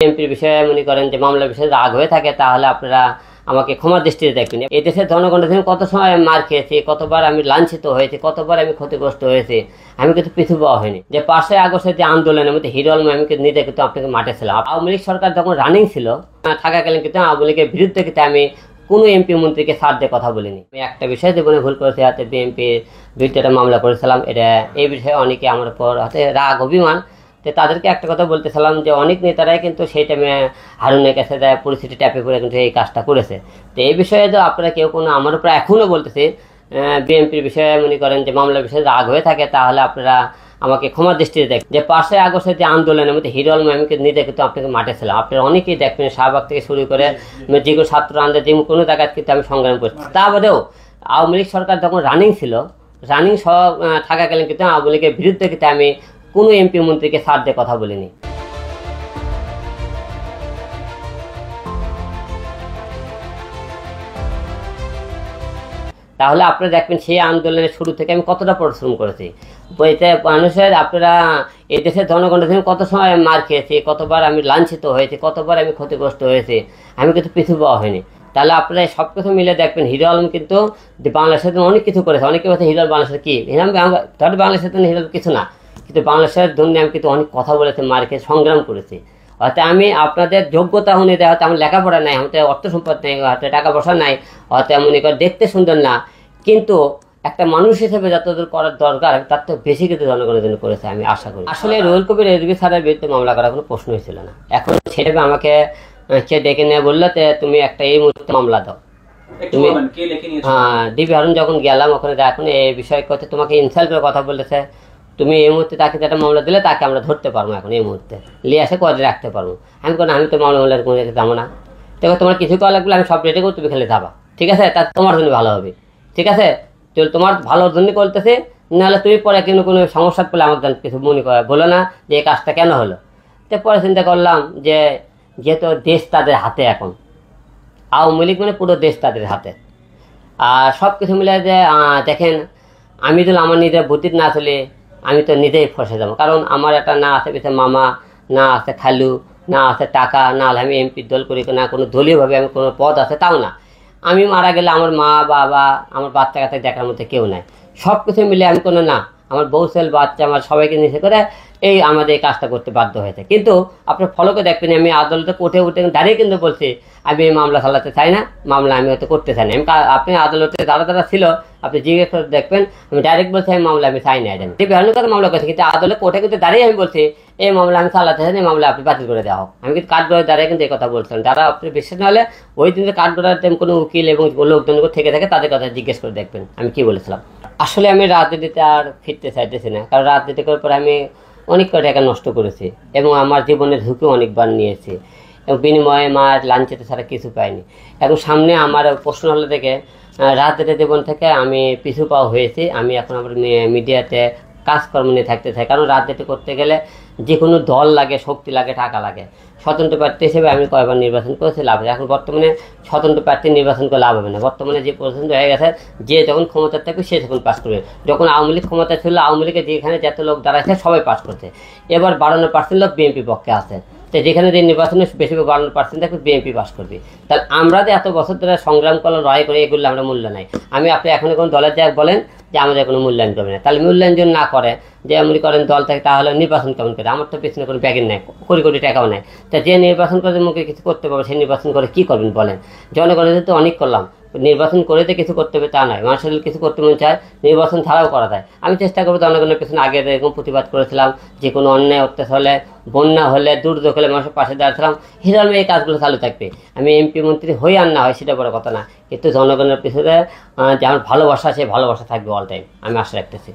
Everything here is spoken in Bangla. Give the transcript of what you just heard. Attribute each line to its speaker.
Speaker 1: এমপির বিষয়ে মনে করেন যে মামলার বিষয়ে রাগ হয়ে থাকে তাহলে আপনারা আমাকে ক্ষমা দৃষ্টিতে দেখবেন। এই দেশের জনগণের জন্য কত সময় মার খেয়েছি, কতবার আমি লাঞ্ছিত হয়েছি, কতবার আমি ক্ষতিগ্রস্ত হয়েছি, আমি কিন্তু পিছু পাওয়া হয়নি। যে 5ই আগস্টের যে আন্দোলনের মধ্যে হিরো আলম আমি নিজে কিন্তু আপনাকে মাঠে ছিলাম। আওয়ামী লীগ সরকার যখন রানিং ছিল থাকাকালীন কিন্তু আওয়ামী লীগের বিরুদ্ধে কিন্তু আমি কোনো এমপি মন্ত্রীকে ছাড় দিয়ে কথা বলিনি। আমি একটা বিষয়ে জীবনে ভুল করেছি, হাতে বিএনপির বিরুদ্ধে একটা মামলা করেছিলাম। এই বিষয়ে অনেকে আমার উপর হাতে রাগ অভিমান, তো তাদেরকে একটা কথা বলতেছিলাম যে অনেক নেতারাই কিন্তু সেই টাইমে হারুনের কাছে দেয় পরিস্থিতি ট্যাপে করে কিন্তু এই কাজটা করেছে। তো এই বিষয়ে তো আপনারা কেউ কোনো আমার উপর এখনও বলতেছে বিএনপির বিষয়ে মনে করেন যে মামলার বিষয়ে রাগ হয়ে থাকে তাহলে আপনারা আমাকে ক্ষমা দৃষ্টিতে দেখবেন। যে 5ই আগস্টের যে আন্দোলনের মধ্যে হিরো আলম আমি নিজে কিন্তু আপনাকে মাঠে ছিলাম। আপনারা অনেকেই দেখবেন শাহবাগ থেকে শুরু করে যে কোনো ছাত্র আন্দোলন যে কোনো জায়গায় কিন্তু আমি সংগ্রাম করছি। তা বাদেও আওয়ামী লীগ সরকার যখন রানিং ছিল, রানিং সহ থাকাকালীন কিন্তু আওয়ামী লীগের বিরুদ্ধে কিন্তু আমি কোনো এমপি মন্ত্রীকে ছাড় দিয়ে কথা বলিনি। তাহলে আপনারা দেখবেন সেই আন্দোলনের শুরু থেকে আমি কতটা পরিশ্রম করেছি। এতে মানুষের আপনারা এই দেশের জনগণের জন্য কত সময় মার খেয়েছি, কতবার আমি লাঞ্ছিত হয়েছি, কতবার আমি ক্ষতিগ্রস্ত হয়েছি, আমি কিন্তু পিছু পাওয়া হয়নি। তাহলে আপনারা সব কিছু মিলে দেখবেন হিরো আলম কিন্তু বাংলাদেশের জন্য অনেক কিছু করেছে। অনেকে বলছে হিরো বাংলাদেশের কি, ধর বাংলাদেশের জন্য হিরো কিছু না, কিন্তু বাংলাদেশের জন্য আমি কিন্তু অনেক কথা বলেছি, মার্কে সংগ্রাম করেছি। হয়তো আমি আপনাদের যোগ্যতা অনুযায়ী হয়তো আমার লেখাপড়া নাই, হয়তো অর্থ সম্পদ নেই, হয়তো টাকা পয়সা নাই, হয়তো মনে করে দেখতে সুন্দর না, কিন্তু একটা মানুষ হিসেবে যতদূর করার দরকার তার তো বেশি কিন্তু জনগণের জন্য করেছে আমি আশা করি। আসলে রুহুল কবির রিজভী স্যারের বিরুদ্ধে মামলা করার কোনো প্রশ্নই ছিল না। এখন সেটা আমাকে সে ডেকে নিয়ে বললো তুমি একটা এই মুহূর্তে মামলা দাও। তুমি ডিবি হারুন যখন গেলাম ওখানে এখন এই বিষয় কথা তোমাকে ইনসাল্টের কথা বলেছে, তুমি এই মুহূর্তে তাকে যেটা মামলা দিলে তাকে আমরা ধরতে পারবো, এখন এই মুহূর্তে নিয়ে আসে কদে রাখতে পারবো। আমি কোনো আমি তো মামলার কোনো রেখে যাবো না। দেখো তোমার কিছু করা লাগলে আমি সব রেটে করবো, তুমি খেলে যাবা, ঠিক আছে? তা তোমার জন্য ভালো হবে, ঠিক আছে? তো তোমার ভালোর জন্য করতেছে, নাহলে তুমি পরে কিন্তু কোনো সমস্যা পেলে আমার কিছু মনে করে বলো না যে এই কাজটা কেন হলো। তো পরে চিন্তা করলাম যে যেহেতু দেশ তাদের হাতে, এখন আওয়ামী লীগ মানে পুরো দেশ তাদের হাতে, আর সব কিছু মিলে যে দেখেন আমি তো আমার নিজের বুদ্ধির না চলে আমি তো নিজেই ফসে যাবো। কারণ আমার একটা না আছে পিছনে মামা, না আছে খালু, না আছে টাকা, না হলে আমি এমপির দল করি, না কোনো দলীয়ভাবে আমি কোনো পদ আছে তাও না। আমি মারা গেলে আমার মা বাবা আমার বাচ্চা কাছে দেখার মধ্যে কেউ নাই। সব কিছু মিলে আমি কোনো না, আমার বউ ছেলে বাচ্চা আমার সবাইকে নিষেধ করে এই আমাদের এই কাজটা করতে বাধ্য হয়েছে। কিন্তু আপনার ফলকে দেখবেন আমি আদালতে কোর্টে উঠে দাঁড়িয়ে কিন্তু বলছি আমি এই মামলা চালাতে চাই না, মামলা আমি হয়তো করতে চাই না। আমি আপনি আদালতে যারা ছিল আপনি জিজ্ঞেস করে দেখবেন আমি ডাইরেক্ট বলছি আমি মামলা আমি চাই না। এটা বিভিন্ন কথা মামলা করছি, কিন্তু আদালত কোর্টে কিন্তু দাঁড়িয়ে আমি বলছি এই মামলা আমি চালাতে চাই না, এই মামলা আপনি বাতিল করে দেওয়া হোক। আমি কিন্তু কাঠগড়ায় দাঁড়িয়ে কিন্তু এই কথা বলছিলাম। যারা আপনি বিশ্বাস না হলে ওই দিন কাঠগড়ার কোনো উকিল এবং লোকজন থেকে থাকে তাদের কথা জিজ্ঞেস করে দেখবেন আমি কি বলেছিলাম। আসলে আমি রাজনীতিতে আর ফিরতে চাইতেছি না, কারণ রাজনীতি করার পরে আমি অনেক টাকা নষ্ট করেছি এবং আমার জীবনের ঝুঁকি অনেকবার নিয়েছি এবং বিনিময়ে মার লাঞ্ছিত ছাড়া কিছু পাইনি। এবং সামনে আমার প্রশ্ন হলে থেকে রাজনীতি জীবন থেকে আমি পিছু পাওয়া হয়েছি। আমি এখন আমার মিডিয়াতে কাজকর্ম নিয়ে থাকতে চাই, কারণ রাজনীতি করতে গেলে যে কোনো দল লাগে, শক্তি লাগে, টাকা লাগে। স্বতন্ত্র প্রার্থী হিসেবে আমি কয়েকবার নির্বাচন করেছি, লাভ হয়। এখন বর্তমানে স্বতন্ত্র প্রার্থী নির্বাচন করে লাভ হবে না। বর্তমানে যে পছন্দ হয়ে গেছে যে যখন ক্ষমতা থাকবে সে তখন পাস করবে। যখন আওয়ামী লীগ ক্ষমতা ছিল আওয়ামী লীগের যেখানে যত লোক দাঁড়াচ্ছে সবাই পাস করছে। এবার 52% লোক বিএনপি পক্ষে আছে, তো যেখানে যে নির্বাচনে বেশিরভাগ 52% দেখবে বিএনপি পাস করবে। তাহলে আমরা যে এত বছর ধরে সংগ্রাম করলাম, লড়াই করে, এগুলো আমরা মূল্য নাই। আমি আপনি এখন কোনো দলের যা বলেন যে আমাদের কোনো মূল্যায়ন করবে না, তাহলে মূল্যায়ন যদি না করে যে এমনি করেন দল থেকে তাহলে নির্বাচন কেমন করে? আমার তো পেছনে কোনো ব্যাগের নেই, কোটি কোটি টাকাও নেই। তা যে নির্বাচন করে মুখে কিছু করতে পারবে সেই নির্বাচন করে কী করবেন বলেন? জনগণের তো অনেক করলাম, নির্বাচন করে যে কিছু করতে হবে তা নয়। মানুষের কিছু করতে মন চায় নির্বাচন ছাড়াও করা যায়। আমি চেষ্টা করবো জনগণের পেছনে আগে এরকম প্রতিবাদ করেছিলাম, যে কোনো অন্যায় অত্যাচার হলে, বন্যা হলে, দুর্যোগ হলে মানুষের পাশে দাঁড়াচ্ছিলাম। হিরো আলম এই কাজগুলো চালু থাকবে। আমি এমপি মন্ত্রী হই আর না হয় সেটা বড় কথা না, কিন্তু জনগণের পেছনে যে আমার ভালোবাসা, সেই ভালোবাসা থাকবে অল টাইম, আমি আশা রাখতেছি।